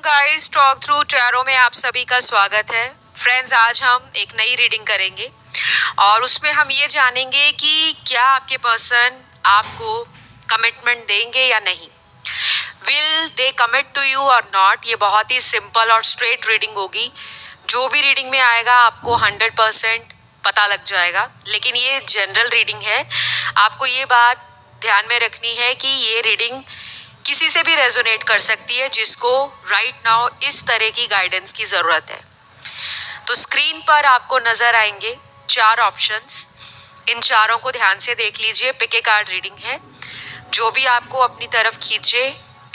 Guys, talk through tarot में आप सभी का स्वागत है। फ्रेंड्स, आज हम एक नई रीडिंग करेंगे और उसमें हम ये जानेंगे कि क्या आपके पर्सन आपको कमिटमेंट देंगे या नहीं। Will they commit to you और नॉट। ये बहुत ही सिंपल और स्ट्रेट रीडिंग होगी। जो भी रीडिंग में आएगा आपको 100% पता लग जाएगा, लेकिन ये जनरल रीडिंग है। आपको ये बात ध्यान में रखनी है कि ये रीडिंग किसी से भी रेजोनेट कर सकती है जिसको राइट नाउ इस तरह की गाइडेंस की ज़रूरत है। तो स्क्रीन पर आपको नज़र आएंगे 4 ऑप्शंस। इन चारों को ध्यान से देख लीजिए। पिक ए कार्ड रीडिंग है। जो भी आपको अपनी तरफ खींचे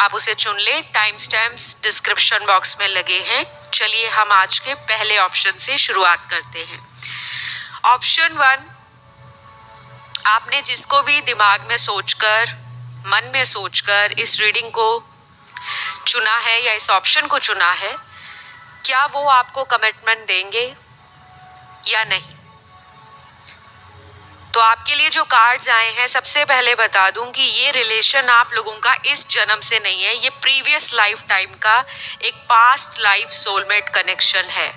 आप उसे चुन लें। टाइम स्टैम्प्स डिस्क्रिप्शन बॉक्स में लगे हैं। चलिए हम आज के पहले ऑप्शन से शुरुआत करते हैं। ऑप्शन 1, आपने जिसको भी दिमाग में सोचकर, मन में सोचकर इस रीडिंग को चुना है या इस ऑप्शन को चुना है, क्या वो आपको कमिटमेंट देंगे या नहीं। तो आपके लिए जो कार्ड्स आए हैं, सबसे पहले बता दूं कि ये रिलेशन आप लोगों का इस जन्म से नहीं है। ये प्रीवियस लाइफ टाइम का एक पास्ट लाइफ सोलमेट कनेक्शन है।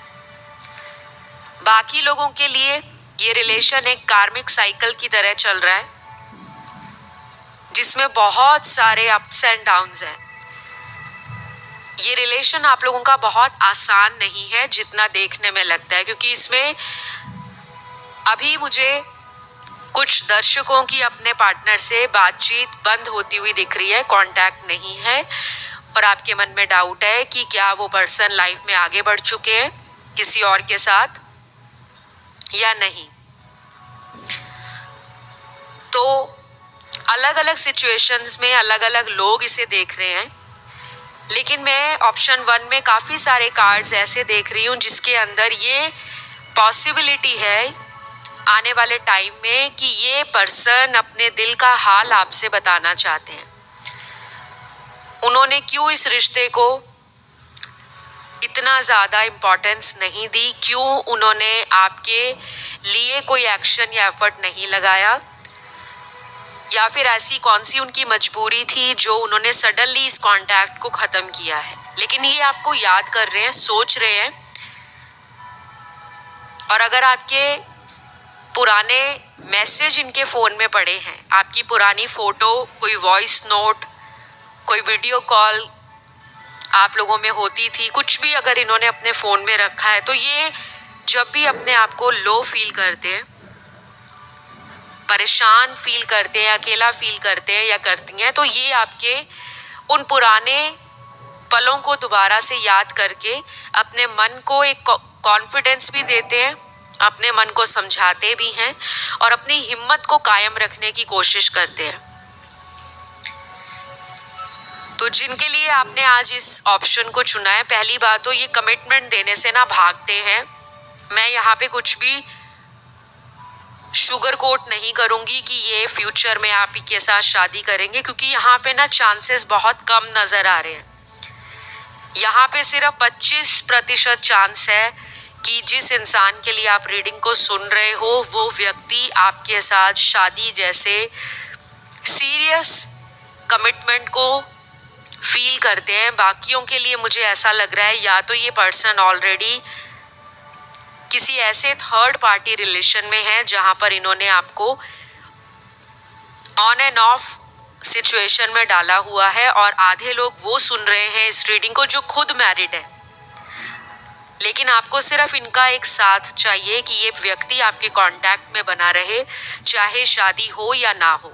बाकी लोगों के लिए ये रिलेशन एक कार्मिक साइकिल की तरह चल रहा है जिसमें बहुत सारे अप्स एंड डाउन्स हैं। ये रिलेशन आप लोगों का बहुत आसान नहीं है जितना देखने में लगता है, क्योंकि इसमें अभी मुझे कुछ दर्शकों की अपने पार्टनर से बातचीत बंद होती हुई दिख रही है, कांटेक्ट नहीं है, और आपके मन में डाउट है कि क्या वो पर्सन लाइफ में आगे बढ़ चुके हैं किसी और के साथ या नहीं। तो अलग अलग सिचुएशंस में अलग अलग लोग इसे देख रहे हैं, लेकिन मैं ऑप्शन 1 में काफ़ी सारे कार्ड्स ऐसे देख रही हूँ जिसके अंदर ये पॉसिबिलिटी है आने वाले टाइम में कि ये पर्सन अपने दिल का हाल आपसे बताना चाहते हैं। उन्होंने क्यों इस रिश्ते को इतना ज़्यादा इम्पोर्टेंस नहीं दी, क्यों उन्होंने आपके लिए कोई एक्शन या एफर्ट नहीं लगाया, या फिर ऐसी कौन सी उनकी मजबूरी थी जो उन्होंने सडनली इस कांटेक्ट को ख़त्म किया है। लेकिन ये आपको याद कर रहे हैं, सोच रहे हैं। और अगर आपके पुराने मैसेज इनके फ़ोन में पड़े हैं, आपकी पुरानी फ़ोटो, कोई वॉइस नोट, कोई वीडियो कॉल आप लोगों में होती थी, कुछ भी अगर इन्होंने अपने फ़ोन में रखा है, तो ये जब भी अपने आप को लो फील करते हैं, परेशान फील करते हैं, अकेला फील करते हैं या करती हैं, तो ये आपके उन पुराने पलों को दोबारा से याद करके अपने मन को एक कॉन्फिडेंस भी देते हैं, अपने मन को समझाते भी हैं और अपनी हिम्मत को कायम रखने की कोशिश करते हैं। तो जिनके लिए आपने आज इस ऑप्शन को चुना है, पहली बात तो ये कमिटमेंट देने से ना भागते हैं। मैं यहाँ पे कुछ भी शुगर कोट नहीं करूँगी कि ये फ्यूचर में आप ही के साथ शादी करेंगे, क्योंकि यहाँ पे ना चांसेस बहुत कम नज़र आ रहे हैं। यहाँ पे सिर्फ 25% चांस है कि जिस इंसान के लिए आप रीडिंग को सुन रहे हो वो व्यक्ति आपके साथ शादी जैसे सीरियस कमिटमेंट को फील करते हैं। बाकियों के लिए मुझे ऐसा लग रहा है या तो ये पर्सन ऑलरेडी किसी ऐसे थर्ड पार्टी रिलेशन में है जहां पर इन्होंने आपको ऑन एंड ऑफ सिचुएशन में डाला हुआ है, और आधे लोग वो सुन रहे हैं इस रीडिंग को जो खुद मैरिड है, लेकिन आपको सिर्फ इनका एक साथ चाहिए कि ये व्यक्ति आपके कांटेक्ट में बना रहे, चाहे शादी हो या ना हो।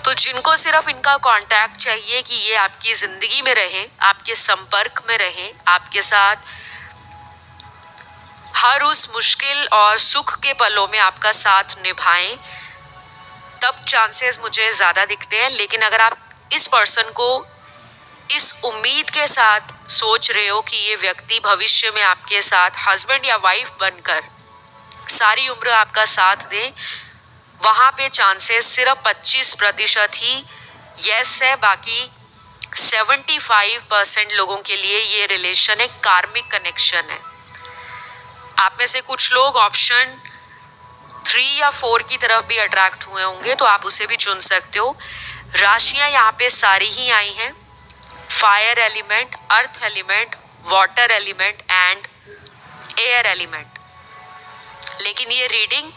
तो जिनको सिर्फ इनका कांटेक्ट चाहिए कि ये आपकी ज़िंदगी में रहे, आपके संपर्क में रहे, आपके साथ हर उस मुश्किल और सुख के पलों में आपका साथ निभाएं, तब चांसेस मुझे ज़्यादा दिखते हैं। लेकिन अगर आप इस पर्सन को इस उम्मीद के साथ सोच रहे हो कि ये व्यक्ति भविष्य में आपके साथ हस्बैंड या वाइफ बनकर सारी उम्र आपका साथ दें, वहाँ पे चांसेस सिर्फ 25% ही यस है। बाकी 75% लोगों के लिए ये रिलेशन एक कार्मिक कनेक्शन है। आप में से कुछ लोग ऑप्शन 3 या 4 की तरफ भी अट्रैक्ट हुए होंगे, तो आप उसे भी चुन सकते हो। राशियां यहाँ पे सारी ही आई हैं। Fire element, earth element, water element and air element. लेकिन ये रीडिंग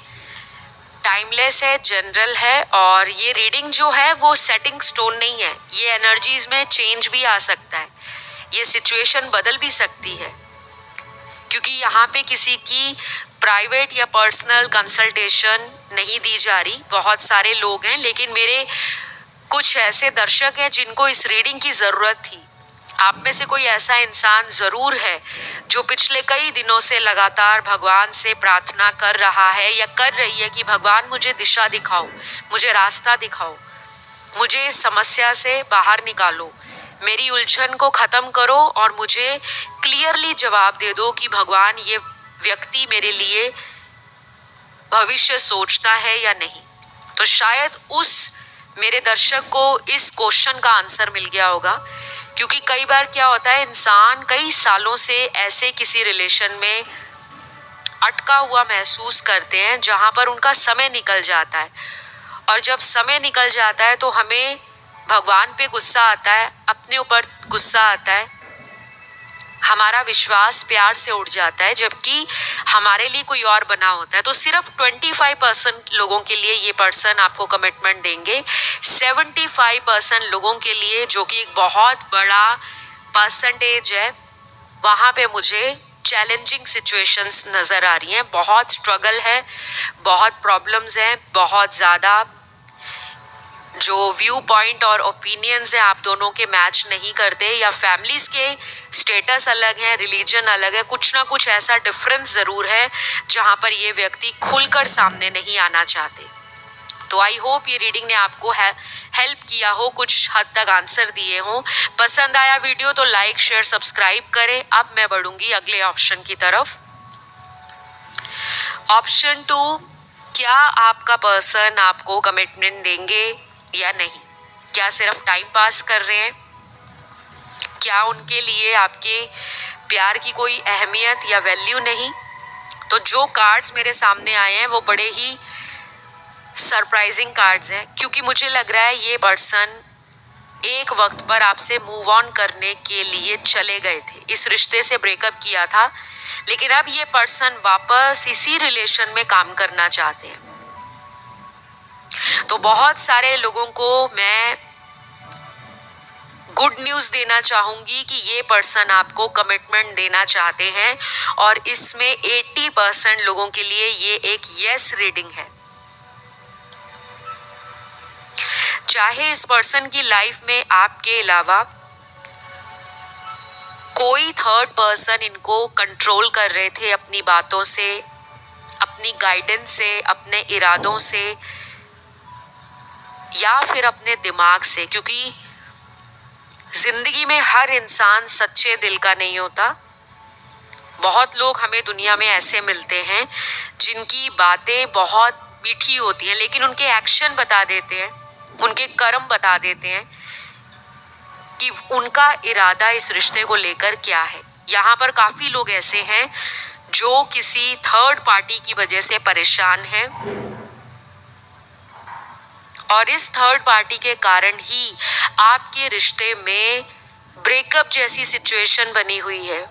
टाइमलेस है, जनरल है, और ये रीडिंग जो है वो सेटिंग स्टोन नहीं है। ये एनर्जीज में चेंज भी आ सकता है, ये सिचुएशन बदल भी सकती है, क्योंकि यहाँ पे किसी की प्राइवेट या पर्सनल कंसल्टेशन नहीं दी जा रही। बहुत सारे लोग हैं, लेकिन मेरे कुछ ऐसे दर्शक हैं जिनको इस रीडिंग की ज़रूरत थी। आप में से कोई ऐसा इंसान ज़रूर है जो पिछले कई दिनों से लगातार भगवान से प्रार्थना कर रहा है या कर रही है कि भगवान मुझे दिशा दिखाओ, मुझे रास्ता दिखाओ, मुझे इस समस्या से बाहर निकालो, मेरी उलझन को ख़त्म करो और मुझे क्लियरली जवाब दे दो कि भगवान ये व्यक्ति मेरे लिए भविष्य सोचता है या नहीं। तो शायद उस मेरे दर्शक को इस क्वेश्चन का आंसर मिल गया होगा, क्योंकि कई बार क्या होता है, इंसान कई सालों से ऐसे किसी रिलेशन में अटका हुआ महसूस करते हैं जहां पर उनका समय निकल जाता है, और जब समय निकल जाता है तो हमें भगवान पे गुस्सा आता है, अपने ऊपर गुस्सा आता है, हमारा विश्वास प्यार से उड़ जाता है, जबकि हमारे लिए कोई और बना होता है। तो सिर्फ 25% लोगों के लिए ये पर्सन आपको कमिटमेंट देंगे, 75% लोगों के लिए, जो कि एक बहुत बड़ा परसेंटेज है, वहाँ पे मुझे चैलेंजिंग सिचुएशंस नज़र आ रही हैं। बहुत स्ट्रगल है, बहुत प्रॉब्लम्स हैं, बहुत ज़्यादा जो व्यू पॉइंट और ओपिनियंस हैं आप दोनों के मैच नहीं करते, या फैमिलीज़ के स्टेटस अलग है, रिलीजन अलग है, कुछ ना कुछ ऐसा डिफरेंस ज़रूर है जहाँ पर ये व्यक्ति खुलकर सामने नहीं आना चाहते। तो आई होप ये रीडिंग ने आपको हेल्प किया हो, कुछ हद तक आंसर दिए हों। पसंद आया वीडियो तो लाइक शेयर सब्सक्राइब करें। अब मैं बढ़ूंगी अगले ऑप्शन की तरफ। ऑप्शन 2, क्या आपका पर्सन आपको कमिटमेंट देंगे या नहीं? क्या सिर्फ टाइम पास कर रहे हैं? क्या उनके लिए आपके प्यार की कोई अहमियत या वैल्यू नहीं? तो जो कार्ड्स मेरे सामने आए हैं वो बड़े ही सरप्राइजिंग कार्ड्स हैं, क्योंकि मुझे लग रहा है ये पर्सन एक वक्त पर आपसे मूव ऑन करने के लिए चले गए थे, इस रिश्ते से ब्रेकअप किया था, लेकिन अब ये पर्सन वापस इसी रिलेशन में काम करना चाहते हैं। तो बहुत सारे लोगों को मैं गुड न्यूज़ देना चाहूँगी कि ये पर्सन आपको कमिटमेंट देना चाहते हैं, और इसमें 80% लोगों के लिए ये एक यस रीडिंग है। चाहे इस पर्सन की लाइफ में आपके अलावा कोई थर्ड पर्सन इनको कंट्रोल कर रहे थे अपनी बातों से, अपनी गाइडेंस से, अपने इरादों से, या फिर अपने दिमाग से, क्योंकि जिंदगी में हर इंसान सच्चे दिल का नहीं होता। बहुत लोग हमें दुनिया में ऐसे मिलते हैं जिनकी बातें बहुत मीठी होती हैं, लेकिन उनके एक्शन बता देते हैं, उनके कर्म बता देते हैं कि उनका इरादा इस रिश्ते को लेकर क्या है। यहाँ पर काफ़ी लोग ऐसे हैं जो किसी थर्ड पार्टी की वजह से परेशान हैं, और इस थर्ड पार्टी के कारण ही आपके रिश्ते में ब्रेकअप जैसी सिचुएशन बनी हुई है।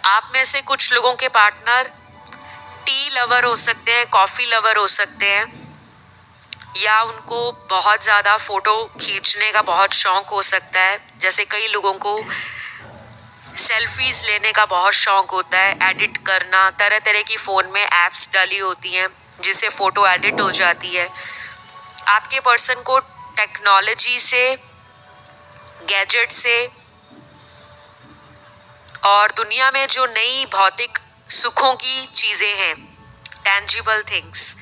आप में से कुछ लोगों के पार्टनर टी लवर हो सकते हैं, कॉफ़ी लवर हो सकते हैं, या उनको बहुत ज़्यादा फ़ोटो खींचने का बहुत शौक़ हो सकता है। जैसे कई लोगों को सेल्फीज़ लेने का बहुत शौक़ होता है, एडिट करना, तरह तरह की फ़ोन में ऐप्स डाली होती हैं जिससे फ़ोटो एडिट हो जाती है। आपके पर्सन को टेक्नोलॉजी से, गैजेट से, और दुनिया में जो नई भौतिक सुखों की चीज़ें हैं, टेंजिबल थिंग्स,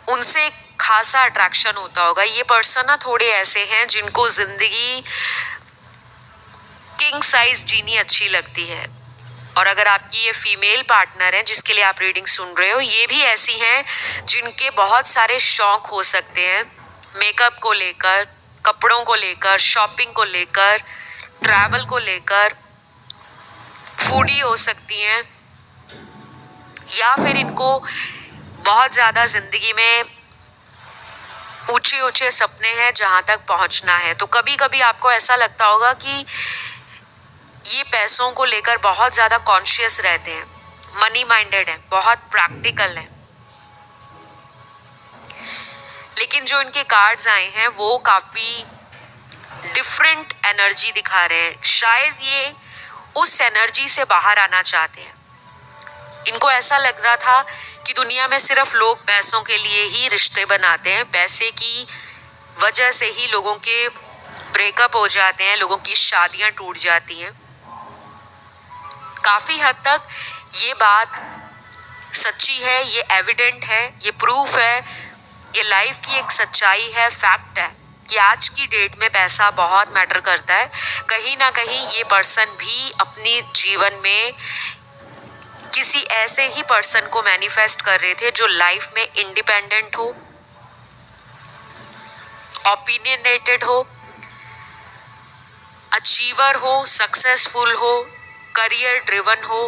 उनसे खासा अट्रैक्शन होता होगा। ये पर्सन ना थोड़े ऐसे हैं जिनको ज़िंदगी किंग साइज जीनी अच्छी लगती है। और अगर आपकी ये फीमेल पार्टनर है जिसके लिए आप रीडिंग सुन रहे हो, ये भी ऐसी हैं जिनके बहुत सारे शौक़ हो सकते हैं, मेकअप को लेकर, कपड़ों को लेकर, शॉपिंग को लेकर, ट्रैवल को लेकर, फूडी हो सकती हैं, या फिर इनको बहुत ज़्यादा ज़िंदगी में ऊंचे ऊंचे सपने हैं जहां तक पहुंचना है। तो कभी कभी आपको ऐसा लगता होगा कि ये पैसों को लेकर बहुत ज़्यादा कॉन्शियस रहते हैं, मनी माइंडेड है, बहुत प्रैक्टिकल है, लेकिन जो इनके कार्ड्स आए हैं वो काफ़ी डिफरेंट एनर्जी दिखा रहे हैं। शायद ये उस एनर्जी से बाहर आना चाहते हैं। इनको ऐसा लग रहा था कि दुनिया में सिर्फ लोग पैसों के लिए ही रिश्ते बनाते हैं, पैसे की वजह से ही लोगों के ब्रेकअप हो जाते हैं, लोगों की शादियां टूट जाती हैं। काफ़ी हद तक ये बात सच्ची है, ये एविडेंट है, ये प्रूफ है, ये लाइफ की एक सच्चाई है, फैक्ट है कि आज की डेट में पैसा बहुत मैटर करता है। कहीं ना कहीं ये पर्सन भी अपनी जीवन में किसी ऐसे ही पर्सन को मैनिफेस्ट कर रहे थे जो लाइफ में इंडिपेंडेंट हो, ओपिनियनेटेड हो, अचीवर हो, सक्सेसफुल हो, करियर ड्रिवन हो,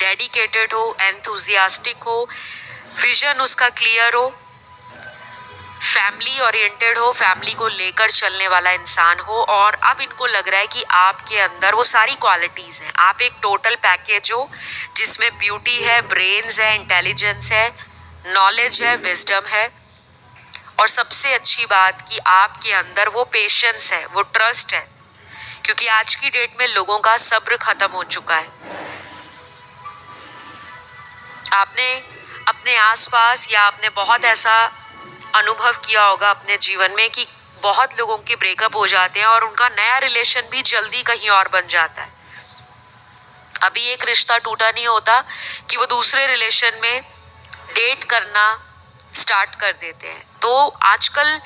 डेडिकेटेड हो, एंथुजियास्टिक हो, विजन उसका क्लियर हो, फैमिली ओरिएंटेड हो, फैमिली को लेकर चलने वाला इंसान हो। और अब इनको लग रहा है कि आपके अंदर वो सारी क्वालिटीज़ हैं। आप एक टोटल पैकेज हो जिसमें ब्यूटी है, ब्रेन्स है, इंटेलिजेंस है, नॉलेज है, विजडम है, और सबसे अच्छी बात कि आपके अंदर वो पेशेंस है, वो ट्रस्ट है, क्योंकि आज की डेट में लोगों का सब्र खत्म हो चुका है। आपने अपने आसपास या आपने बहुत ऐसा अनुभव किया होगा अपने जीवन में कि बहुत लोगों के ब्रेकअप हो जाते हैं और उनका नया रिलेशन भी जल्दी कहीं और बन जाता है। अभी एक रिश्ता टूटा नहीं होता कि वो दूसरे रिलेशन में डेट करना स्टार्ट कर देते हैं। तो आजकल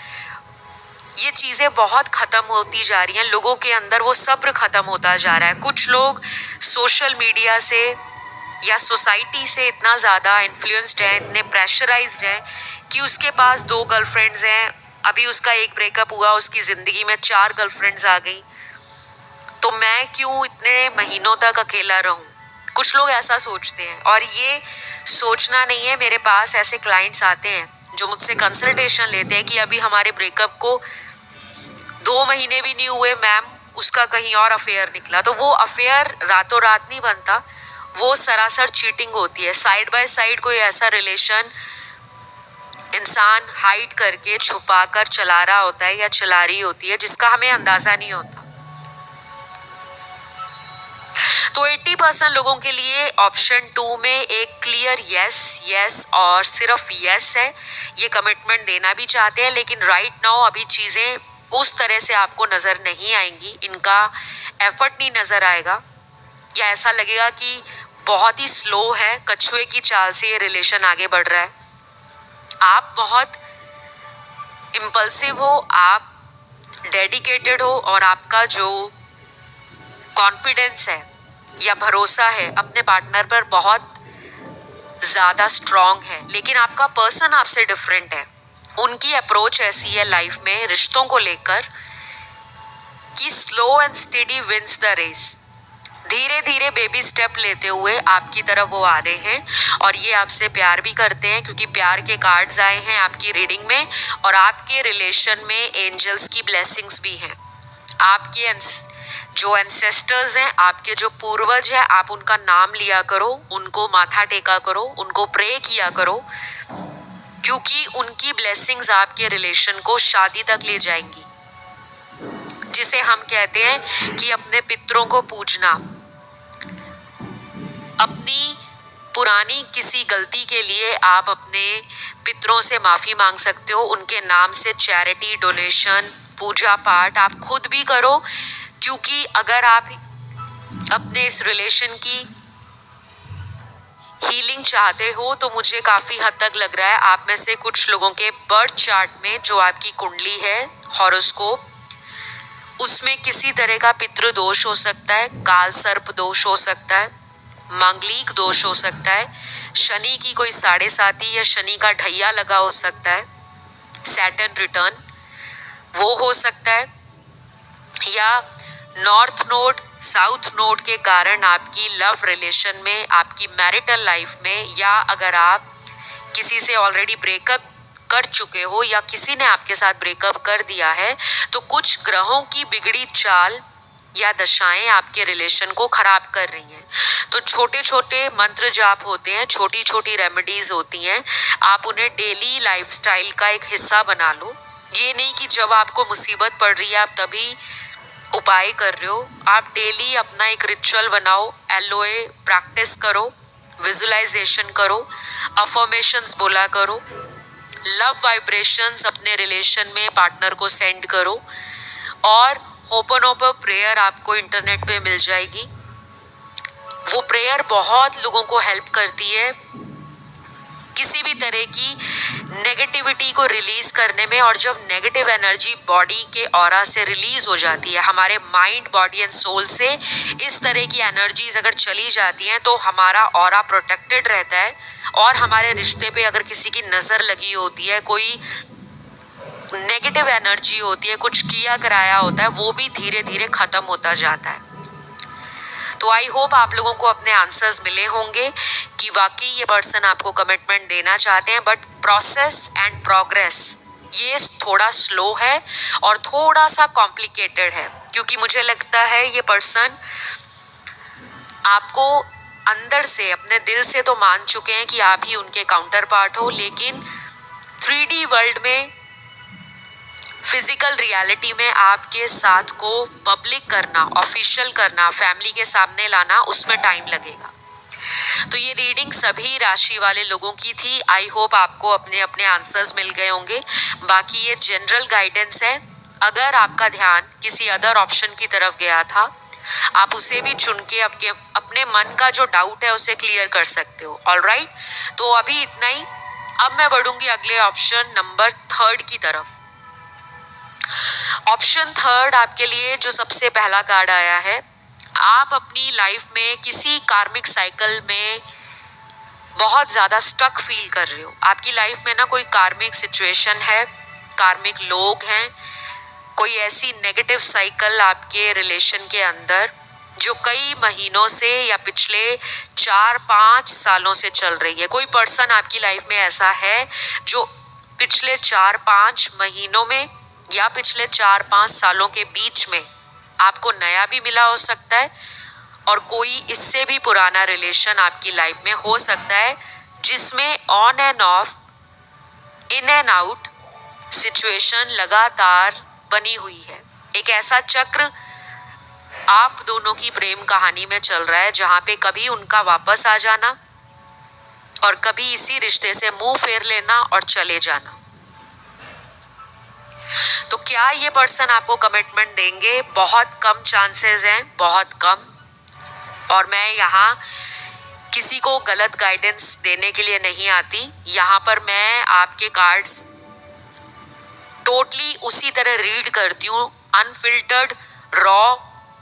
ये चीज़ें बहुत ख़त्म होती जा रही हैं, लोगों के अंदर वो सब्र ख़त्म होता जा रहा है। कुछ लोग सोशल मीडिया से या सोसाइटी से इतना ज़्यादा इन्फ्लुएंस्ड हैं, इतने प्रेशराइज्ड हैं कि उसके पास 2 गर्लफ्रेंड्स हैं, अभी उसका एक ब्रेकअप हुआ, उसकी ज़िंदगी में 4 गर्लफ्रेंड्स आ गई, तो मैं क्यों इतने महीनों तक अकेला रहूं। कुछ लोग ऐसा सोचते हैं, और ये सोचना नहीं है। मेरे पास ऐसे क्लाइंट्स आते हैं जो मुझसे कंसल्टेशन लेते हैं कि अभी हमारे ब्रेकअप को 2 महीने भी नहीं हुए मैम, उसका कहीं और अफेयर निकला। तो वो अफेयर रातों रात नहीं बनता, वो सरासर चीटिंग होती है। साइड बाय साइड कोई ऐसा रिलेशन इंसान हाइड करके छुपा कर चला रहा होता है या चला रही होती है, जिसका हमें अंदाजा नहीं होता। तो 80% लोगों के लिए ऑप्शन 2 में एक क्लियर यस और सिर्फ यस है। ये कमिटमेंट देना भी चाहते हैं, लेकिन राइट नाउ अभी चीज़ें उस तरह से आपको नज़र नहीं आएंगी, इनका एफर्ट नहीं नज़र आएगा, या ऐसा लगेगा कि बहुत ही स्लो है, कछुए की चाल से ये रिलेशन आगे बढ़ रहा है। आप बहुत इम्पल्सिव हो, आप डेडिकेटेड हो, और आपका जो कॉन्फिडेंस है या भरोसा है अपने पार्टनर पर बहुत ज़्यादा स्ट्रॉन्ग है। लेकिन आपका पर्सन आपसे डिफरेंट है। उनकी अप्रोच ऐसी है लाइफ में रिश्तों को लेकर कि slow and steady wins the race. धीरे धीरे बेबी स्टेप लेते हुए आपकी तरफ वो आ रहे हैं, और ये आपसे प्यार भी करते हैं, क्योंकि प्यार के कार्ड्स आए हैं आपकी रीडिंग में, और आपके रिलेशन में एंजल्स की ब्लेसिंग्स भी हैं। आपके जो एंसेस्टर्स हैं, आपके जो पूर्वज हैं, आप उनका नाम लिया करो, उनको माथा टेका करो, उनको प्रे किया करो, क्योंकि उनकी ब्लेसिंग्स आपके रिलेशन को शादी तक ले जाएंगी, जिसे हम कहते हैं कि अपने पितरों को पूजना। अपनी पुरानी किसी गलती के लिए आप अपने पितरों से माफ़ी मांग सकते हो। उनके नाम से चैरिटी, डोनेशन, पूजा पाठ आप खुद भी करो, क्योंकि अगर आप अपने इस रिलेशन की हीलिंग चाहते हो तो मुझे काफ़ी हद तक लग रहा है आप में से कुछ लोगों के बर्थ चार्ट में जो आपकी कुंडली है, हॉरोस्कोप, उसमें किसी तरह का पितृ दोष हो सकता है, काल सर्प दोष हो सकता है, मांगलिक दोष हो सकता है, शनि की कोई 7.5 या शनि का ढैया लगा हो सकता है, सैटर्न रिटर्न वो हो सकता है, या नॉर्थ नोड साउथ नोड के कारण आपकी लव रिलेशन में, आपकी मैरिटल लाइफ में, या अगर आप किसी से ऑलरेडी ब्रेकअप कर चुके हो या किसी ने आपके साथ ब्रेकअप कर दिया है, तो कुछ ग्रहों की बिगड़ी चाल या दशाएं आपके रिलेशन को खराब कर रही हैं। तो छोटे छोटे मंत्र जाप होते हैं, छोटी छोटी रेमेडीज होती हैं, आप उन्हें डेली लाइफस्टाइल का एक हिस्सा बना लो। ये नहीं कि जब आपको मुसीबत पड़ रही है आप तभी उपाय कर रहे हो। आप डेली अपना एक रिचुअल बनाओ, एलोए प्रैक्टिस करो, विजुअलाइजेशन करो, अफर्मेशंस बोला करो, लव वाइब्रेशंस अपने रिलेशन में पार्टनर को सेंड करो, और होपनोपो प्रेयर आपको इंटरनेट पे मिल जाएगी। वो प्रेयर बहुत लोगों को हेल्प करती है किसी भी तरह की नेगेटिविटी को रिलीज करने में। और जब नेगेटिव एनर्जी बॉडी के ऑरा से रिलीज हो जाती है, हमारे माइंड, बॉडी एंड सोल से इस तरह की एनर्जीज अगर चली जाती हैं, तो हमारा ऑरा प्रोटेक्टेड रहता है। और हमारे रिश्ते पे अगर किसी की नज़र लगी होती है, कोई नेगेटिव एनर्जी होती है, कुछ किया कराया होता है, वो भी धीरे धीरे खत्म होता जाता है। तो आई होप आप लोगों को अपने आंसर्स मिले होंगे कि वाकई ये पर्सन आपको कमिटमेंट देना चाहते हैं, बट प्रोसेस एंड प्रोग्रेस ये थोड़ा स्लो है और थोड़ा सा कॉम्प्लिकेटेड है, क्योंकि मुझे लगता है ये पर्सन आपको अंदर से, अपने दिल से तो मान चुके हैं कि आप ही उनके काउंटर पार्ट हो, लेकिन 3D वर्ल्ड में, फिजिकल रियलिटी में आपके साथ को पब्लिक करना, ऑफिशियल करना, फैमिली के सामने लाना, उसमें टाइम लगेगा। तो ये रीडिंग सभी राशि वाले लोगों की थी। आई होप आपको अपने अपने आंसर्स मिल गए होंगे। बाकी ये जनरल गाइडेंस है, अगर आपका ध्यान किसी अदर ऑप्शन की तरफ गया था, आप उसे भी चुन के अपने मन का जो डाउट है उसे क्लियर कर सकते हो। ऑलराइट, तो अभी इतना ही। अब मैं बढ़ूंगी अगले ऑप्शन नंबर 3 की तरफ। ऑप्शन 3 आपके लिए जो सबसे पहला कार्ड आया है, आप अपनी लाइफ में किसी कार्मिक साइकिल में बहुत ज़्यादा स्टक फील कर रहे हो। आपकी लाइफ में ना कोई कार्मिक सिचुएशन है, कार्मिक लोग हैं, कोई ऐसी नेगेटिव साइकिल आपके रिलेशन के अंदर जो कई महीनों से या पिछले 4-5 सालों से चल रही है। कोई पर्सन आपकी लाइफ में ऐसा है जो पिछले 4-5 महीनों में या पिछले 4-5 सालों के बीच में आपको नया भी मिला हो सकता है, और कोई इससे भी पुराना रिलेशन आपकी लाइफ में हो सकता है जिसमें on end of, in and out situation लगातार बनी हुई है। एक ऐसा चक्र आप दोनों की प्रेम कहानी में चल रहा है जहां पे कभी उनका वापस आ जाना और कभी इसी रिश्ते से मुंह फेर लेना और चले जाना। तो क्या ये पर्सन आपको कमिटमेंट देंगे? बहुत कम चांसेस हैं, बहुत कम। और मैं यहाँ किसी को गलत गाइडेंस देने के लिए नहीं आती। यहाँ पर मैं आपके कार्ड्स टोटली उसी तरह रीड करती हूँ, अनफिल्टर्ड, रॉ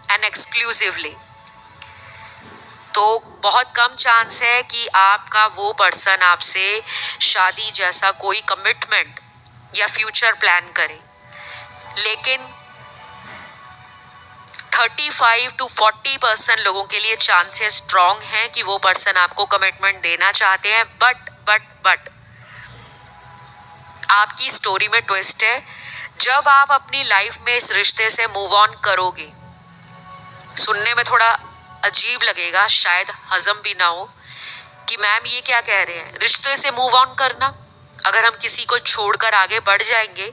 एंड एक्सक्लूसिवली। तो बहुत कम चांस है कि आपका वो पर्सन आपसे शादी जैसा कोई कमिटमेंट या फ्यूचर प्लान करे, लेकिन 35 to 40% लोगों के लिए चांसेस स्ट्रॉन्ग हैं कि वो पर्सन आपको कमिटमेंट देना चाहते हैं। बट आपकी स्टोरी में ट्विस्ट है। जब आप अपनी लाइफ में इस रिश्ते से मूव ऑन करोगे, सुनने में थोड़ा अजीब लगेगा, शायद हजम भी ना हो कि मैम ये क्या कह रहे हैं, रिश्ते से मूव ऑन करना, अगर हम किसी को छोड़कर आगे बढ़ जाएंगे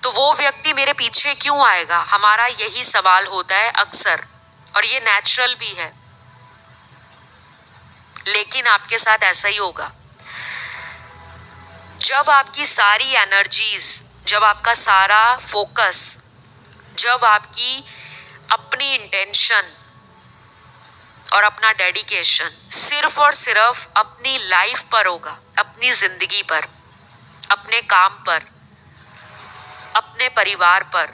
तो वो व्यक्ति मेरे पीछे क्यों आएगा? हमारा यही सवाल होता है अक्सर, और ये नेचुरल भी है। लेकिन आपके साथ ऐसा ही होगा। जब आपकी सारी एनर्जीज, जब आपका सारा फोकस, जब आपकी अपनी इंटेंशन और अपना डेडिकेशन सिर्फ और सिर्फ अपनी लाइफ पर होगा, अपनी जिंदगी पर, अपने काम पर, अपने परिवार पर,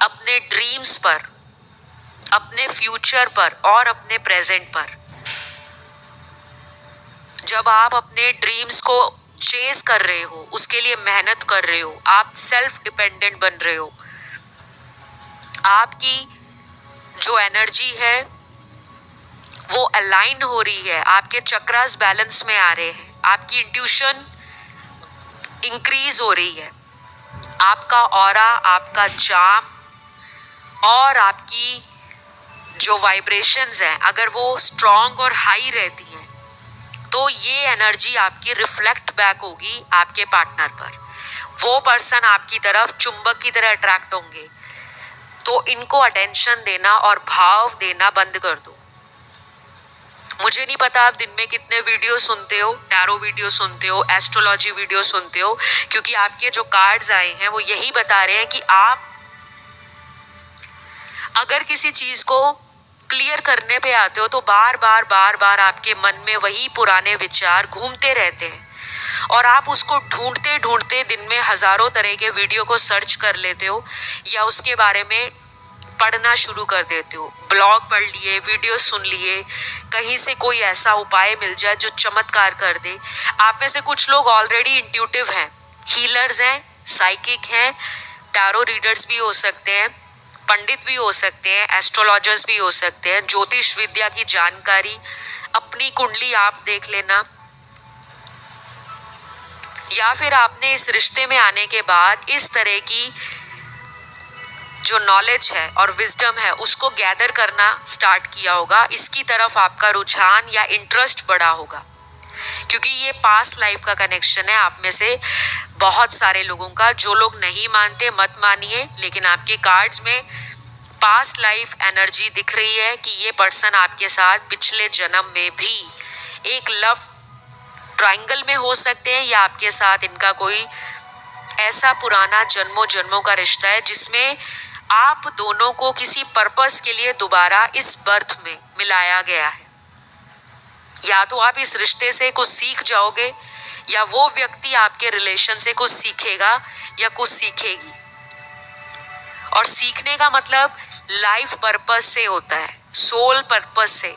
अपने ड्रीम्स पर, अपने फ्यूचर पर और अपने प्रेजेंट पर, जब आप अपने ड्रीम्स को चेस कर रहे हो, उसके लिए मेहनत कर रहे हो, आप सेल्फ डिपेंडेंट बन रहे हो, आपकी जो एनर्जी है वो अलाइन हो रही है, आपके चक्रास बैलेंस में आ रहे हैं, आपकी इंट्यूशन इंक्रीज हो रही है। आपका ऑरा, आपका चार्म और आपकी जो वाइब्रेशंस हैं, अगर वो स्ट्रॉन्ग और हाई रहती हैं तो ये एनर्जी आपकी रिफ्लेक्ट बैक होगी आपके पार्टनर पर। वो पर्सन आपकी तरफ चुंबक की तरह अट्रैक्ट होंगे। तो इनको अटेंशन देना और भाव देना बंद कर दो। मुझे नहीं पता आप दिन में कितने वीडियो सुनते हो, टैरो वीडियो सुनते हो, एस्ट्रोलॉजी वीडियो सुनते हो, क्योंकि आपके जो कार्ड्स आए हैं वो यही बता रहे हैं कि आप अगर किसी चीज को क्लियर करने पे आते हो तो बार बार आपके मन में वही पुराने विचार घूमते रहते हैं और आप उसको ढूंढते ढूंढते दिन में हजारों तरह के वीडियो को सर्च कर लेते हो या उसके बारे में पढ़ना शुरू कर देते हो। ब्लॉग पढ़ लिए, वीडियो सुन लिए, कहीं से कोई ऐसा उपाय मिल जाए जो चमत्कार कर दे। आप में से कुछ लोग ऑलरेडी इंट्यूटिव हैं, हीलर्स हैं, साइकिक हैं, टैरो रीडर्स भी हो सकते हैं, पंडित भी हो सकते हैं, एस्ट्रोलॉजर्स भी हो सकते हैं। ज्योतिष विद्या की जानकारी, अपनी कुंडली आप देख लेना, या फिर आपने इस रिश्ते में आने के बाद इस तरह की जो नॉलेज है और विजडम है उसको गैदर करना स्टार्ट किया होगा। इसकी तरफ आपका रुझान या इंटरेस्ट बढ़ा होगा, क्योंकि ये पास्ट लाइफ का कनेक्शन है आप में से बहुत सारे लोगों का। जो लोग नहीं मानते मत मानिए, लेकिन आपके कार्ड्स में पास्ट लाइफ एनर्जी दिख रही है कि ये पर्सन आपके साथ पिछले जन्म में भी एक लव ट्रायंगल में हो सकते हैं, या आपके साथ इनका कोई ऐसा पुराना जन्मों जन्मों का रिश्ता है जिसमें आप दोनों को किसी पर्पस के लिए दोबारा इस बर्थ में मिलाया गया है। या तो आप इस रिश्ते से कुछ सीख जाओगे या वो व्यक्ति आपके रिलेशन से कुछ सीखेगा या कुछ सीखेगी। और सीखने का मतलब लाइफ पर्पस से होता है, सोल पर्पस से,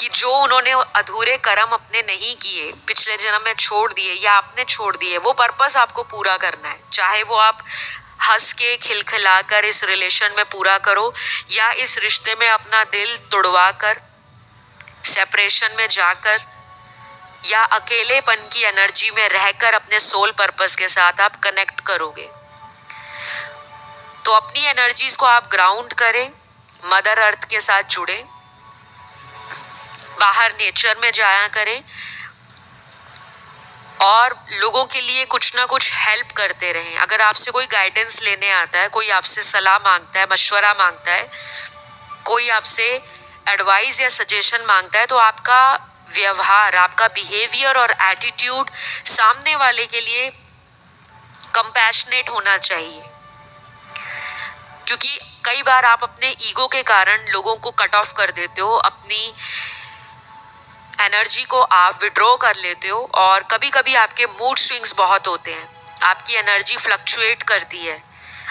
कि जो उन्होंने अधूरे कर्म अपने नहीं किए, पिछले जन्म में छोड़ दिए या आपने छोड़ दिए, वो पर्पस आपको पूरा करना है। चाहे वो आप हंस के खिलखिला कर इस रिलेशन में पूरा करो या इस रिश्ते में अपना दिल तुड़वा कर सेपरेशन में जाकर या अकेलेपन की एनर्जी में रहकर अपने सोल पर्पस के साथ आप कनेक्ट करोगे। तो अपनी एनर्जीज को आप ग्राउंड करें, मदर अर्थ के साथ जुड़े, बाहर नेचर में जाया करें और लोगों के लिए कुछ ना कुछ हेल्प करते रहें। अगर आपसे कोई गाइडेंस लेने आता है, कोई आपसे सलाह मांगता है, मशवरा मांगता है, कोई आपसे एडवाइस या सजेशन मांगता है, तो आपका व्यवहार, आपका बिहेवियर और एटीट्यूड सामने वाले के लिए कंपैशनेट होना चाहिए। क्योंकि कई बार आप अपने ईगो के कारण लोगों को कट ऑफ कर देते हो, अपनी एनर्जी को आप विड्रॉ कर लेते हो और कभी कभी आपके मूड स्विंग्स बहुत होते हैं, आपकी एनर्जी फ्लक्चुएट करती है,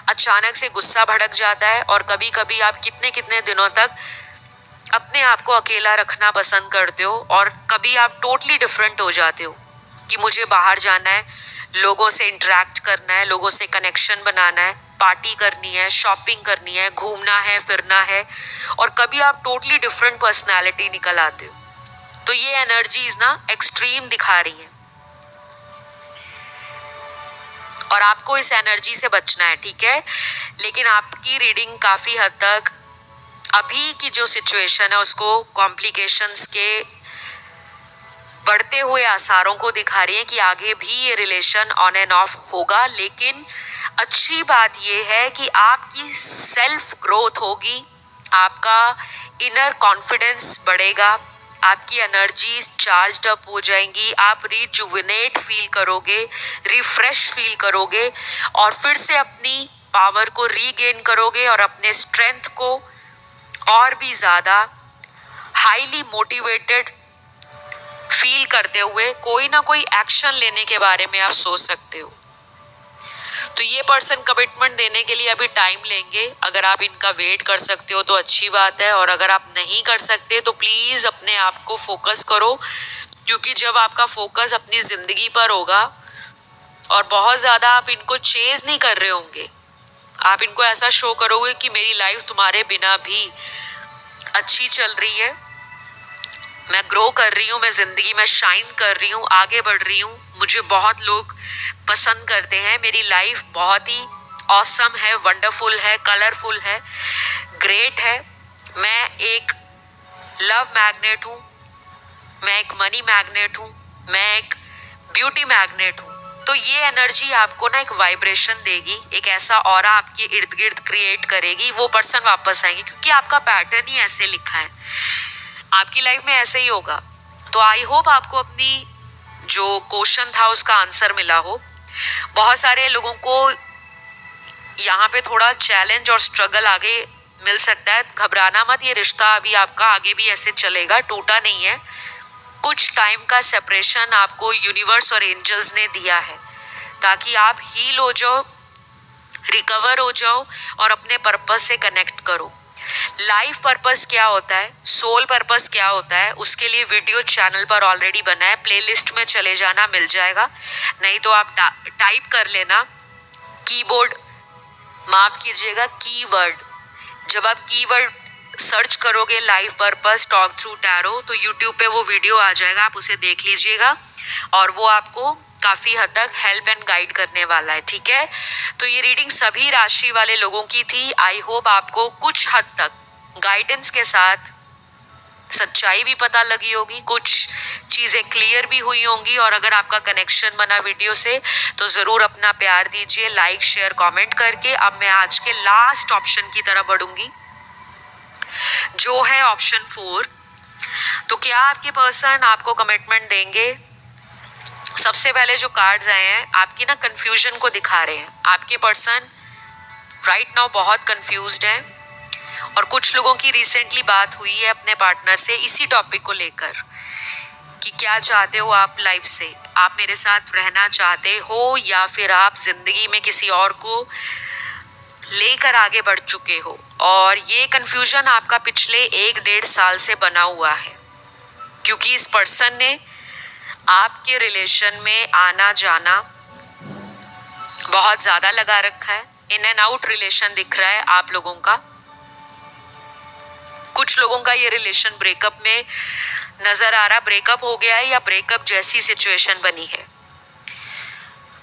अचानक से गुस्सा भड़क जाता है और कभी कभी आप कितने कितने दिनों तक अपने आप को अकेला रखना पसंद करते हो और कभी आप टोटली डिफरेंट हो जाते हो कि मुझे बाहर जाना है, लोगों से इंटरेक्ट करना है, लोगों से कनेक्शन बनाना है, पार्टी करनी है, शॉपिंग करनी है, घूमना है, फिरना है, और कभी आप टोटली डिफरेंट पर्सनैलिटी निकल आते हो। तो ये एनर्जीज ना एक्सट्रीम दिखा रही हैं और आपको इस एनर्जी से बचना है, ठीक है। लेकिन आपकी रीडिंग काफ़ी हद तक अभी की जो सिचुएशन है उसको कॉम्प्लिकेशंस के बढ़ते हुए आसारों को दिखा रही है कि आगे भी ये रिलेशन ऑन एंड ऑफ होगा। लेकिन अच्छी बात ये है कि आपकी सेल्फ ग्रोथ होगी, आपका इनर कॉन्फिडेंस बढ़ेगा, आपकी एनर्जी चार्ज्ड अप हो जाएंगी, आप रिजुविनेट फील करोगे, रिफ्रेश फील करोगे और फिर से अपनी पावर को रीगेन करोगे और अपने स्ट्रेंथ को और भी ज़्यादा हाईली मोटिवेटेड फील करते हुए कोई ना कोई एक्शन लेने के बारे में आप सोच सकते हो। तो ये पर्सन कमिटमेंट देने के लिए अभी टाइम लेंगे। अगर आप इनका वेट कर सकते हो तो अच्छी बात है, और अगर आप नहीं कर सकते तो प्लीज़ अपने आप को फोकस करो, क्योंकि जब आपका फोकस अपनी ज़िंदगी पर होगा और बहुत ज़्यादा आप इनको चेज़ नहीं कर रहे होंगे, आप इनको ऐसा शो करोगे कि मेरी लाइफ तुम्हारे बिना भी अच्छी चल रही है, मैं ग्रो कर रही हूँ, मैं ज़िंदगी में शाइन कर रही हूँ, आगे बढ़ रही हूँ, मुझे बहुत लोग पसंद करते हैं, मेरी लाइफ बहुत ही ऑसम है, वंडरफुल है, कलरफुल है, ग्रेट है। मैं एक लव मैग्नेट हूँ, मैं एक मनी मैग्नेट हूँ, मैं एक ब्यूटी मैग्नेट हूँ। तो ये एनर्जी आपको ना एक वाइब्रेशन देगी, एक ऐसा ऑरा आपके इर्द गिर्द क्रिएट करेगी, वो पर्सन वापस आएंगे, क्योंकि आपका पैटर्न ही ऐसे लिखा है, आपकी लाइफ में ऐसे ही होगा। तो आई होप आपको अपनी जो क्वेश्चन था उसका आंसर मिला हो। बहुत सारे लोगों को यहाँ पे थोड़ा चैलेंज और स्ट्रगल आगे मिल सकता है, घबराना मत, ये रिश्ता अभी आपका आगे भी ऐसे चलेगा, टूटा नहीं है। कुछ टाइम का सेपरेशन आपको यूनिवर्स और एंजल्स ने दिया है ताकि आप हील हो जाओ, रिकवर हो जाओ और अपने पर्पस से कनेक्ट करो। लाइफ पर्पस क्या होता है, सोल पर्पस क्या होता है, उसके लिए वीडियो चैनल पर ऑलरेडी बना है, प्लेलिस्ट में चले जाना, मिल जाएगा। नहीं तो आप टाइप कर लेना, कीबोर्ड, माफ कीजिएगा, कीवर्ड, जब आप कीवर्ड सर्च करोगे life purpose talk through tarot, तो यूट्यूब पे वो वीडियो आ जाएगा, आप उसे देख लीजिएगा और वो आपको काफ़ी हद तक हेल्प एंड गाइड करने वाला है, ठीक है। तो ये रीडिंग सभी राशि वाले लोगों की थी। आई होप आपको कुछ हद तक गाइडेंस के साथ सच्चाई भी पता लगी होगी, कुछ चीज़ें क्लियर भी हुई होंगी, और अगर आपका कनेक्शन बना वीडियो से तो ज़रूर अपना प्यार दीजिए लाइक शेयर कमेंट करके। अब मैं आज के लास्ट ऑप्शन की तरफ बढ़ूंगी जो है ऑप्शन 4। तो क्या आपके पर्सन आपको कमिटमेंट देंगे? सबसे पहले जो कार्ड्स आए हैं आपकी ना कंफ्यूजन को दिखा रहे हैं। आपके पर्सन राइट नाउ बहुत कंफ्यूज्ड है, और कुछ लोगों की रिसेंटली बात हुई है अपने पार्टनर से इसी टॉपिक को लेकर कि क्या चाहते हो आप लाइफ से, आप मेरे साथ रहना चाहते हो या फिर आप जिंदगी में किसी और को लेकर आगे बढ़ चुके हो। और ये कंफ्यूजन आपका पिछले 1-1.5 साल से बना हुआ है, क्योंकि इस पर्सन ने आपके रिलेशन में आना जाना बहुत ज़्यादा लगा रखा है। इन एंड आउट रिलेशन दिख रहा है आप लोगों का। कुछ लोगों का ये रिलेशन ब्रेकअप में नजर आ रहा, ब्रेकअप हो गया है या ब्रेकअप जैसी सिचुएशन बनी है।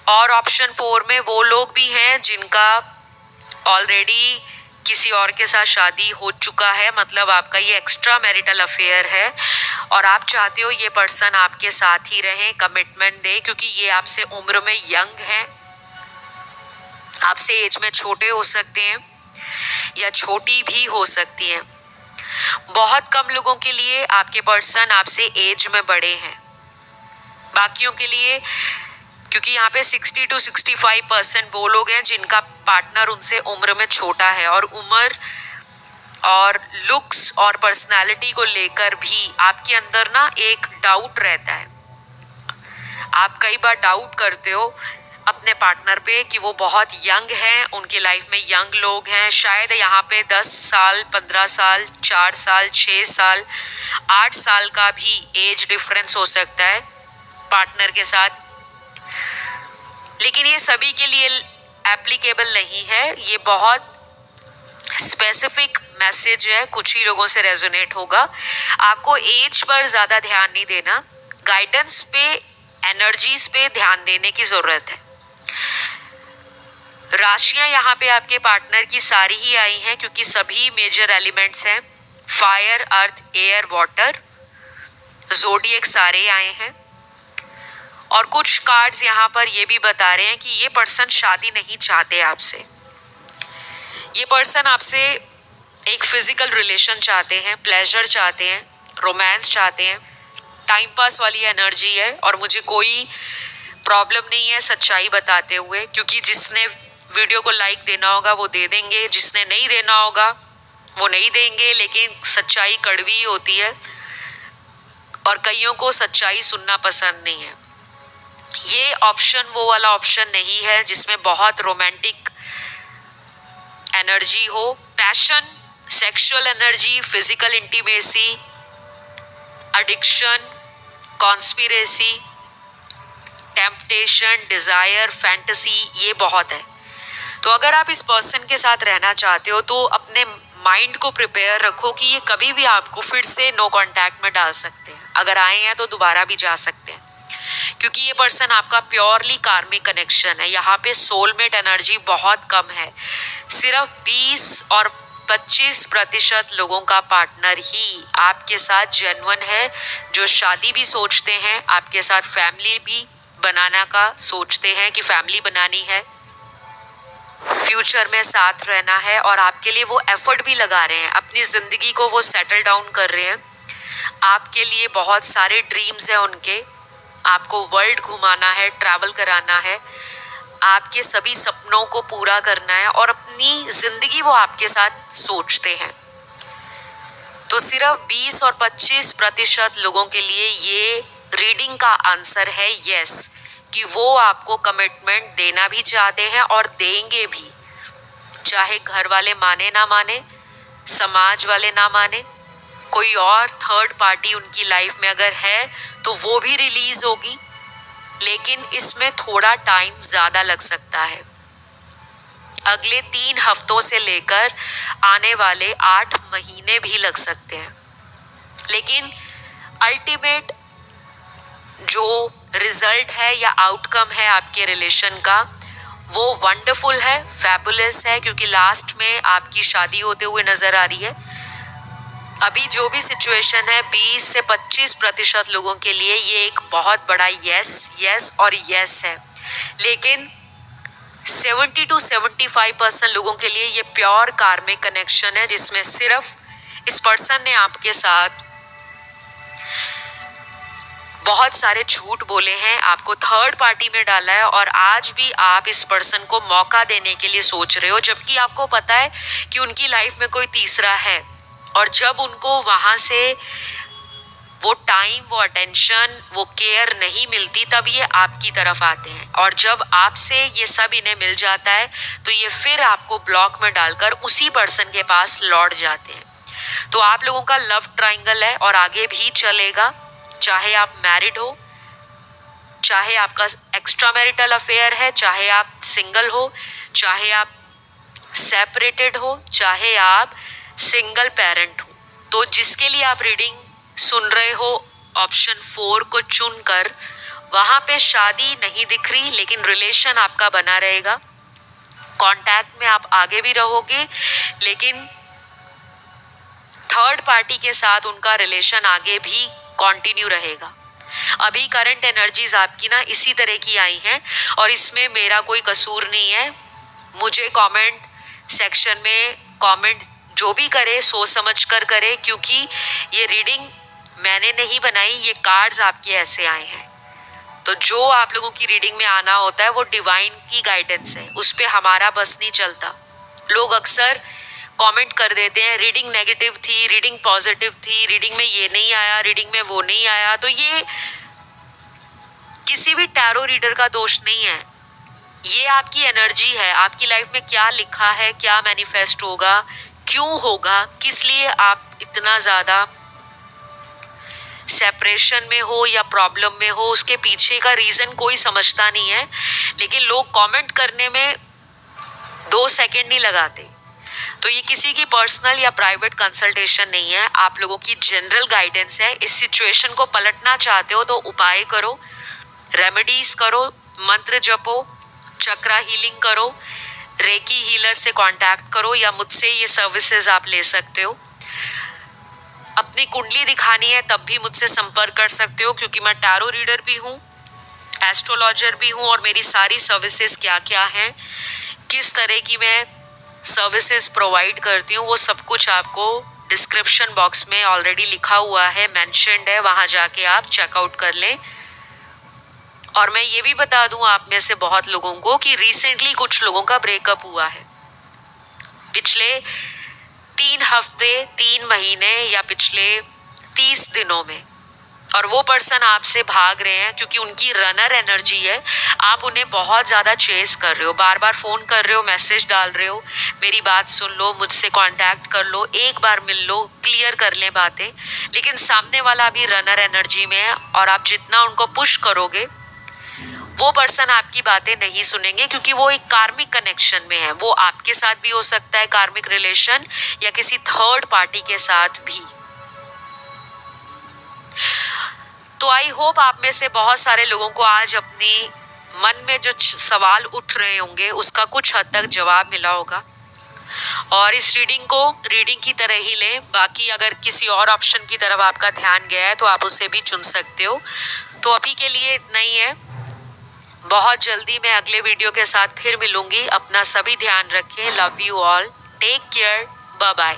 और ऑप्शन 4 में वो लोग भी हैं जिनका ऑलरेडी किसी और के साथ शादी हो चुका है, मतलब आपका ये एक्स्ट्रा मैरिटल अफेयर है और आप चाहते हो ये पर्सन आपके साथ ही रहे, कमिटमेंट दे, क्योंकि ये आपसे उम्र में यंग हैं, आपसे एज में छोटे हो सकते हैं या छोटी भी हो सकती हैं। बहुत कम लोगों के लिए आपके पर्सन आपसे एज में बड़े हैं, बाकियों के लिए, क्योंकि यहाँ पे 60 to 65% वो लोग हैं जिनका पार्टनर उनसे उम्र में छोटा है, और उम्र और लुक्स और पर्सनालिटी को लेकर भी आपके अंदर ना एक डाउट रहता है। आप कई बार डाउट करते हो अपने पार्टनर पे कि वो बहुत यंग हैं, उनकी लाइफ में यंग लोग हैं, शायद यहाँ पे 10 साल 15 साल 4 साल 6 साल 8 साल का भी एज डिफरेंस हो सकता है पार्टनर के साथ। लेकिन ये सभी के लिए एप्लीकेबल नहीं है, ये बहुत स्पेसिफिक मैसेज है, कुछ ही लोगों से रेजोनेट होगा। आपको एज पर ज़्यादा ध्यान नहीं देना, गाइडेंस पे, एनर्जीज पे ध्यान देने की ज़रूरत है। राशियां यहाँ पे आपके पार्टनर की सारी ही आई हैं, क्योंकि सभी मेजर एलिमेंट्स हैं, fire earth air water, zodiac सारे आए हैं। और कुछ कार्ड्स यहाँ पर ये भी बता रहे हैं कि ये पर्सन शादी नहीं चाहते आपसे, ये पर्सन आपसे एक फिजिकल रिलेशन चाहते हैं, प्लेजर चाहते हैं, रोमांस चाहते हैं, टाइम पास वाली एनर्जी है। और मुझे कोई प्रॉब्लम नहीं है सच्चाई बताते हुए, क्योंकि जिसने वीडियो को लाइक देना होगा वो दे देंगे, जिसने नहीं देना होगा वो नहीं देंगे, लेकिन सच्चाई कड़वी होती है और कईयों को सच्चाई सुनना पसंद नहीं है। ये ऑप्शन वो वाला ऑप्शन नहीं है जिसमें बहुत रोमांटिक एनर्जी हो, passion, sexual energy, physical intimacy, addiction, conspiracy, temptation, desire, fantasy, ये बहुत है। तो अगर आप इस पर्सन के साथ रहना चाहते हो तो अपने माइंड को प्रिपेयर रखो कि ये कभी भी आपको फिर से नो कांटेक्ट में डाल सकते हैं। अगर आए हैं तो दोबारा भी जा सकते हैं, क्योंकि ये पर्सन आपका प्योरली कार्मिक कनेक्शन है। यहाँ पे सोलमेट एनर्जी बहुत कम है। सिर्फ 20 और 25% लोगों का पार्टनर ही आपके साथ जेन्युइन है, जो शादी भी सोचते हैं, आपके साथ फैमिली भी बनाना का सोचते हैं कि फैमिली बनानी है, फ्यूचर में साथ रहना है, और आपके लिए वो एफर्ट भी लगा रहे हैं, अपनी ज़िंदगी को वो सेटल डाउन कर रहे हैं। आपके लिए बहुत सारे ड्रीम्स हैं उनके, आपको वर्ल्ड घुमाना है, ट्रैवल कराना है, आपके सभी सपनों को पूरा करना है, और अपनी ज़िंदगी वो आपके साथ सोचते हैं। तो सिर्फ 20 और 25% लोगों के लिए ये रीडिंग का आंसर है यस, कि वो आपको कमिटमेंट देना भी चाहते हैं और देंगे भी, चाहे घर वाले माने ना माने, समाज वाले ना माने, कोई और थर्ड पार्टी उनकी लाइफ में अगर है तो वो भी रिलीज होगी, लेकिन इसमें थोड़ा टाइम ज़्यादा लग सकता है। अगले 3 हफ्तों से लेकर आने वाले 8 महीने भी लग सकते हैं, लेकिन अल्टीमेट जो रिजल्ट है या आउटकम है आपके रिलेशन का, वो वंडरफुल है, फैबुलस है, क्योंकि लास्ट में आपकी शादी होते हुए नज़र आ रही है। अभी जो भी सिचुएशन है 20 से 25% लोगों के लिए ये एक बहुत बड़ा यस और यस है, लेकिन 70 to 75% लोगों के लिए ये प्योर कार्मिक कनेक्शन है, जिसमें सिर्फ इस पर्सन ने आपके साथ बहुत सारे झूठ बोले हैं, आपको थर्ड पार्टी में डाला है, और आज भी आप इस पर्सन को मौका देने के लिए सोच रहे हो, जबकि आपको पता है कि उनकी लाइफ में कोई तीसरा है। और जब उनको वहाँ से वो टाइम, वो अटेंशन, वो केयर नहीं मिलती, तब ये आपकी तरफ आते हैं, और जब आपसे ये सब इन्हें मिल जाता है तो ये फिर आपको ब्लॉक में डालकर उसी पर्सन के पास लौट जाते हैं। तो आप लोगों का लव ट्रायंगल है और आगे भी चलेगा, चाहे आप मैरिड हो, चाहे आपका एक्स्ट्रा मैरिटल अफेयर है, चाहे आप सिंगल हो, चाहे आप सेपरेटेड हो, चाहे आप सिंगल पेरेंट हो। तो जिसके लिए आप रीडिंग सुन रहे हो, ऑप्शन 4 को चुनकर, वहाँ पे शादी नहीं दिख रही, लेकिन रिलेशन आपका बना रहेगा, कांटेक्ट में आप आगे भी रहोगे, लेकिन थर्ड पार्टी के साथ उनका रिलेशन आगे भी कंटिन्यू रहेगा। अभी करंट एनर्जीज आपकी ना इसी तरह की आई हैं, और इसमें मेरा कोई कसूर नहीं है। मुझे कमेंट सेक्शन में कमेंट जो भी करे सोच समझ कर करे, क्योंकि ये रीडिंग मैंने नहीं बनाई, ये कार्ड्स आपके ऐसे आए हैं। तो जो आप लोगों की रीडिंग में आना होता है वो डिवाइन की गाइडेंस है, उस पर हमारा बस नहीं चलता। लोग अक्सर कमेंट कर देते हैं रीडिंग नेगेटिव थी, रीडिंग पॉजिटिव थी, रीडिंग में ये नहीं आया, रीडिंग में वो नहीं आया। तो ये किसी भी टैरो रीडर का दोष नहीं है, ये आपकी एनर्जी है। आपकी लाइफ में क्या लिखा है, क्या मैनिफेस्ट होगा, क्यों होगा, किस लिए आप इतना ज़्यादा सेपरेशन में हो या प्रॉब्लम में हो, उसके पीछे का रीज़न कोई समझता नहीं है, लेकिन लोग कमेंट करने में 2 सेकंड नहीं लगाते। तो ये किसी की पर्सनल या प्राइवेट कंसल्टेशन नहीं है, आप लोगों की जनरल गाइडेंस है। इस सिचुएशन को पलटना चाहते हो तो उपाय करो, रेमेडीज करो, मंत्र जपो, चक्रा हीलिंग करो, रेकी हीलर से कांटेक्ट करो, या मुझसे ये सर्विसेज आप ले सकते हो। अपनी कुंडली दिखानी है तब भी मुझसे संपर्क कर सकते हो, क्योंकि मैं टैरो रीडर भी हूँ, एस्ट्रोलॉजर भी हूँ, और मेरी सारी सर्विसेज क्या क्या हैं, किस तरह की मैं सर्विसेज प्रोवाइड करती हूँ, वो सब कुछ आपको डिस्क्रिप्शन बॉक्स में ऑलरेडी लिखा हुआ है, मेंशन्ड है, वहाँ जाके आप चेकआउट कर लें। और मैं ये भी बता दूँ आप में से बहुत लोगों को कि रिसेंटली कुछ लोगों का ब्रेकअप हुआ है, पिछले 3 हफ्ते, 3 महीने या पिछले 30 दिनों में, और वो पर्सन आपसे भाग रहे हैं क्योंकि उनकी रनर एनर्जी है। आप उन्हें बहुत ज़्यादा चेस कर रहे हो, बार बार फ़ोन कर रहे हो, मैसेज डाल रहे हो, मेरी बात सुन लो, मुझसे कांटेक्ट कर लो, एक बार मिल लो, क्लियर कर लें बातें, लेकिन सामने वाला अभी रनर एनर्जी में है, और आप जितना उनको पुश करोगे वो पर्सन आपकी बातें नहीं सुनेंगे, क्योंकि वो एक कार्मिक कनेक्शन में है। वो आपके साथ भी हो सकता है कार्मिक रिलेशन, या किसी थर्ड पार्टी के साथ भी। तो आई होप आप में से बहुत सारे लोगों को आज अपनी मन में जो सवाल उठ रहे होंगे उसका कुछ हद तक जवाब मिला होगा, और इस रीडिंग को रीडिंग की तरह ही लें। बाकी अगर किसी और ऑप्शन की तरफ आपका ध्यान गया है तो आप उसे भी चुन सकते हो। तो अभी के लिए इतना ही है। बहुत जल्दी मैं अगले वीडियो के साथ फिर मिलूंगी। अपना सभी ध्यान रखें। Love you all, take care, bye bye.